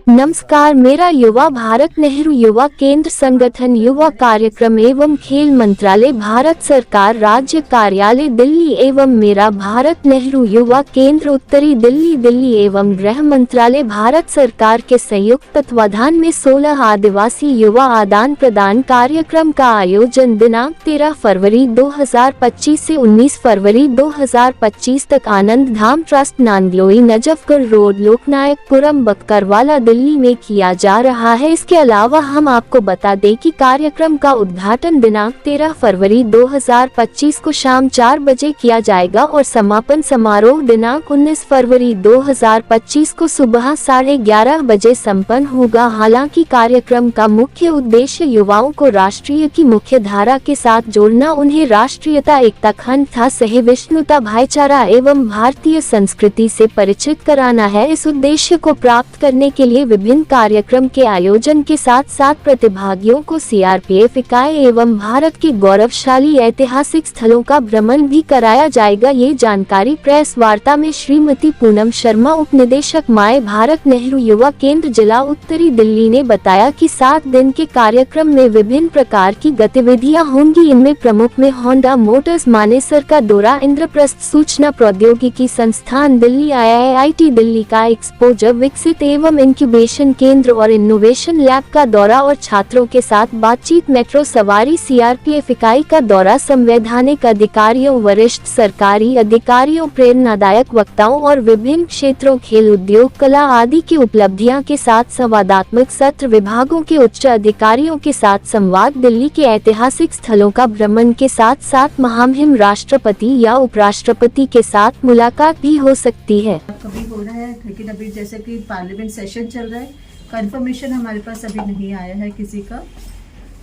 नमस्कार। मेरा युवा भारत नेहरू युवा केंद्र संगठन युवा कार्यक्रम एवं खेल मंत्रालय भारत सरकार राज्य कार्यालय दिल्ली एवं मेरा भारत नेहरू युवा केंद्र उत्तरी दिल्ली दिल्ली एवं गृह मंत्रालय भारत सरकार के संयुक्त तत्वाधान में 16 आदिवासी युवा आदान प्रदान कार्यक्रम का आयोजन दिनांक 13 फरवरी 2025 से 19 फरवरी 2025 तक आनंद धाम ट्रस्ट नांदलोई नजफगढ़ रोड लोकनायकपुरम बक्करवाला दिल्ली में किया जा रहा है। इसके अलावा हम आपको बता दें कि कार्यक्रम का उद्घाटन दिनांक 13 फरवरी 2025 को शाम 4 बजे किया जाएगा और समापन समारोह दिनांक 19 फरवरी 2025 को सुबह 11:30 बजे संपन्न होगा। हालांकि कार्यक्रम का मुख्य उद्देश्य युवाओं को राष्ट्रीय की मुख्य धारा के साथ जोड़ना, उन्हें राष्ट्रीयता, एकता, अखंडता, सहिष्णुता, भाईचारा एवं भारतीय संस्कृति से परिचित कराना है। इस उद्देश्य को प्राप्त करने के लिए विभिन्न कार्यक्रम के आयोजन के साथ साथ प्रतिभागियों को सीआरपीएफ इकाई एवं भारत के गौरवशाली ऐतिहासिक स्थलों का भ्रमण भी कराया जाएगा। ये जानकारी प्रेस वार्ता में श्रीमती पूनम शर्मा, उप निदेशक माय भारत नेहरू युवा केंद्र जिला उत्तरी दिल्ली ने बताया कि 7 दिन के कार्यक्रम में विभिन्न प्रकार की गतिविधियां होंगी। इनमें प्रमुख में होंडा मोटर्स मानेसर का दौरा, इंद्रप्रस्थ सूचना प्रौद्योगिकी संस्थान दिल्ली, IIT दिल्ली का एक्सपोजर, विकसित एवं इंक्यूबेशन केंद्र और इनोवेशन लैब का दौरा और छात्रों के साथ बातचीत, मेट्रो सवारी, सीआरपीएफ इकाई का दौरा, संवैधानिक अधिकारियों, वरिष्ठ सरकारी अधिकारियों, प्रेरणादायक वक्ताओं और विभिन्न क्षेत्रों, खेल, उद्योग, कला आदि की उपलब्धियां के साथ संवादात्मक सत्र, विभागों के उच्च अधिकारियों के साथ संवाद, दिल्ली के ऐतिहासिक स्थलों का भ्रमण के साथ साथ महामहिम राष्ट्रपति या उपराष्ट्रपति के साथ मुलाकात भी हो सकती है। कभी हो रहा है, लेकिन अभी जैसे कि पार्लियामेंट सेशन चल रहा है, कंफर्मेशन हमारे पास अभी नहीं आया है किसी का,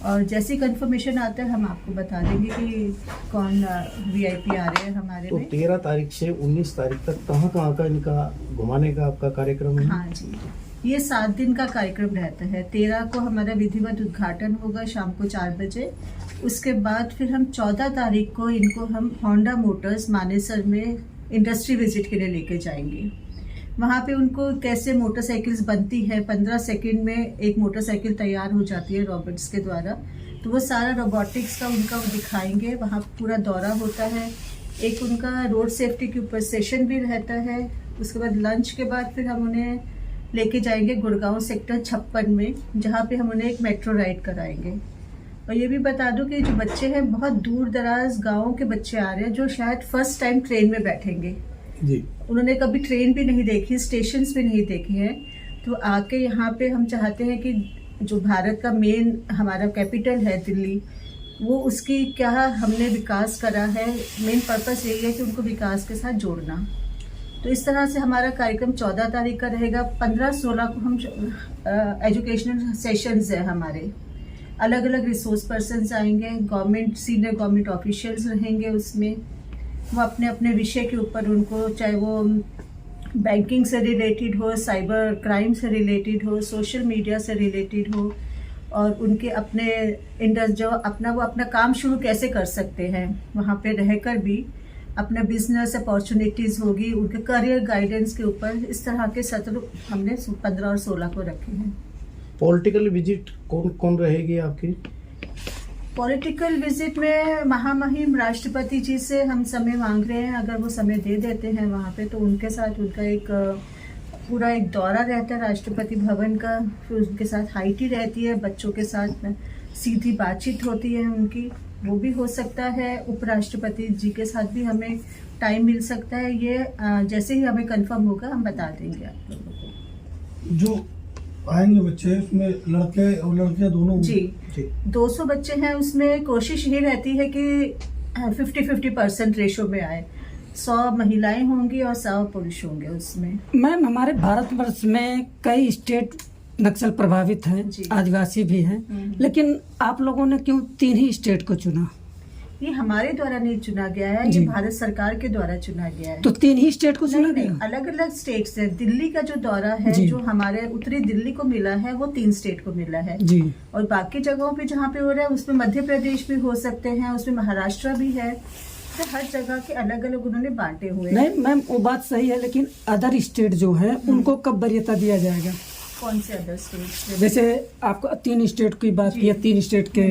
और जैसी कंफर्मेशन आता है हम आपको बता देंगे कि कौन वीआईपी आ रहे हैं हमारे तो में। 13 तारीख से 19 तारीख तक कहाँ का इनका घुमाने का आपका कार्यक्रम है? हाँ जी, ये 7 दिन का कार्यक्रम रहता है। 13 को हमारा विधिवत उद्घाटन होगा शाम को 4 बजे। उसके बाद फिर हम 14 तारीख को इनको हम होंडा मोटर्स मानेसर में इंडस्ट्री विजिट के लिए लेके जाएंगे। वहाँ पे उनको कैसे मोटरसाइकिल्स बनती है, 15 सेकंड में एक मोटरसाइकिल तैयार हो जाती है रोबोट्स के द्वारा, तो वो सारा रोबोटिक्स का उनका वो दिखाएंगे। वहाँ पूरा दौरा होता है। एक उनका रोड सेफ्टी के ऊपर सेशन भी रहता है। उसके बाद लंच के बाद फिर हम उन्हें लेके जाएंगे गुड़गांव सेक्टर 56 में, जहाँ पे हम उन्हें एक मेट्रो राइड कराएंगे। और ये भी बता दूं कि जो बच्चे हैं, बहुत दूर दराज गाँव के बच्चे आ रहे हैं जो शायद फर्स्ट टाइम ट्रेन में बैठेंगे जी। उन्होंने कभी ट्रेन भी नहीं देखी, स्टेशंस भी नहीं देखे हैं, तो आके यहाँ पे हम चाहते हैं कि जो भारत का मेन हमारा कैपिटल है दिल्ली, वो उसकी क्या हमने विकास करा है, मेन पर्पस यही है कि उनको विकास के साथ जोड़ना। तो इस तरह से हमारा कार्यक्रम 14 तारीख का रहेगा। 15-16 को हम एजुकेशनल सेशंस है हमारे, अलग अलग रिसोर्स पर्सन्स आएंगे, गवर्नमेंट सीनियर गवर्नमेंट ऑफिशियल्स रहेंगे उसमें। वो अपने अपने विषय के ऊपर, उनको चाहे वो बैंकिंग से रिलेटेड हो, साइबर क्राइम से रिलेटेड हो, सोशल मीडिया से रिलेटेड हो, और उनके अपने जो वो अपना काम शुरू कैसे कर सकते हैं, वहाँ पे रहकर भी अपना बिजनेस अपॉर्चुनिटीज़ होगी, उनके करियर गाइडेंस के ऊपर। इस तरह के सत्र हमने 15 और 16 को रखे हैं। पॉलिटिकल विजिट कौन कौन रहेगी आपकी? पॉलिटिकल विजिट में महामहिम राष्ट्रपति जी से हम समय मांग रहे हैं। अगर वो समय दे देते हैं वहाँ पे, तो उनके साथ उनका एक पूरा एक दौरा रहता है राष्ट्रपति भवन का। फिर उनके साथ हाई टी रहती है, बच्चों के साथ सीधी बातचीत होती है उनकी, वो भी हो सकता है। उपराष्ट्रपति जी के साथ भी हमें टाइम मिल सकता है। ये जैसे ही हमें कंफर्म होगा हम बता देंगे आप लोगों को। जो आएंगे बच्चे, उसमें लड़के और लड़कियां दोनों? जी, 200 बच्चे हैं। उसमें कोशिश ये रहती है कि 50-50% रेशो में आए। 100 महिलाएं होंगी और 100 पुरुष होंगे उसमें। मैम, हमारे भारतवर्ष में कई स्टेट नक्सल प्रभावित हैं, आदिवासी भी हैं, लेकिन आप लोगों ने क्यों 3 ही स्टेट को चुना? ये हमारे द्वारा नहीं चुना गया है, ये भारत सरकार के द्वारा चुना गया है। तो 3 ही स्टेट को चुना गया? अलग अलग स्टेट्स है। दिल्ली का जो दौरा है, जो हमारे उत्तरी दिल्ली को मिला है, वो 3 स्टेट को मिला है जी। और बाकी जगहों पे जहाँ पे हो रहा है, उसमें मध्य प्रदेश भी हो सकते हैं, उसमें महाराष्ट्र भी है। तो हर जगह के अलग अलग उन्होंने बांटे हुए। नहीं मैम, वो बात सही है, लेकिन अदर स्टेट जो है उनको कब वरीयता दिया जाएगा? कौन से अदर स्टेट? जैसे आपको 3 स्टेट की बात की है, 3 स्टेट के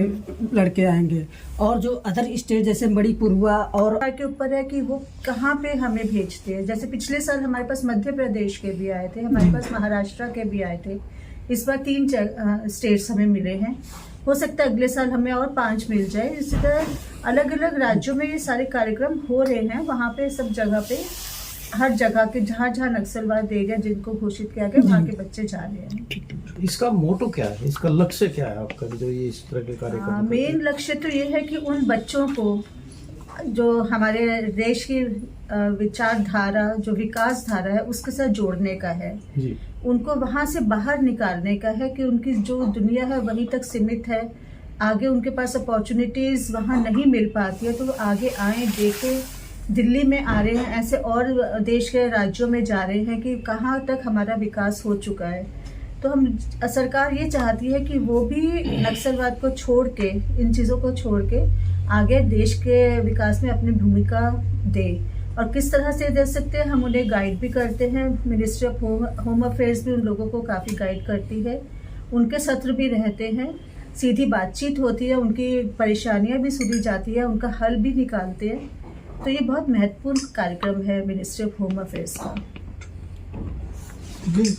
लड़के आएंगे, और जो अदर स्टेट जैसे मणिपुर हुआ, और के ऊपर है कि वो कहाँ पे हमें भेजते हैं। जैसे पिछले साल हमारे पास मध्य प्रदेश के भी आए थे, हमारे पास महाराष्ट्र के भी आए थे। इस बार 3 स्टेट्स हमें मिले हैं। हो सकता है अगले साल हमें और 5 मिल जाए। इसी तरह अलग अलग राज्यों में ये सारे कार्यक्रम हो रहे हैं। वहाँ पे सब जगह पे, हर जगह के जहाँ जहाँ नक्सलवाद एरिया जिनको घोषित किया गया, वहाँ के बच्चे जा रहे हैं। इसका मोटो क्या है, इसका लक्ष्य क्या है आपका, जो ये इस तरह के कार्यक्रम? मेन लक्ष्य तो ये है कि उन बच्चों को, जो हमारे देश की विचारधारा, जो विकास धारा है, उसके साथ जोड़ने का है जी। उनको वहाँ से बाहर निकालने का है कि उनकी जो दुनिया है वहीं तक सीमित है। आगे उनके पास अपॉर्चुनिटीज़ वहाँ नहीं मिल पाती है, तो वो आगे आए, देखें। दिल्ली में आ रहे हैं, ऐसे और देश के राज्यों में जा रहे हैं कि कहाँ तक हमारा विकास हो चुका है। तो हम, सरकार ये चाहती है कि वो भी नक्सलवाद को छोड़ के, इन चीज़ों को छोड़ के आगे देश के विकास में अपनी भूमिका दे। और किस तरह से दे सकते हैं, हम उन्हें गाइड भी करते हैं। मिनिस्ट्री ऑफ होम अफेयर्स भी उन लोगों को काफ़ी गाइड करती है। उनके सत्र भी रहते हैं, सीधी बातचीत होती है, उनकी परेशानियां भी सुनी जाती है, उनका हल भी निकालते हैं। तो ये बहुत महत्वपूर्ण कार्यक्रम है मिनिस्ट्री ऑफ होम अफेयर्स का। जी।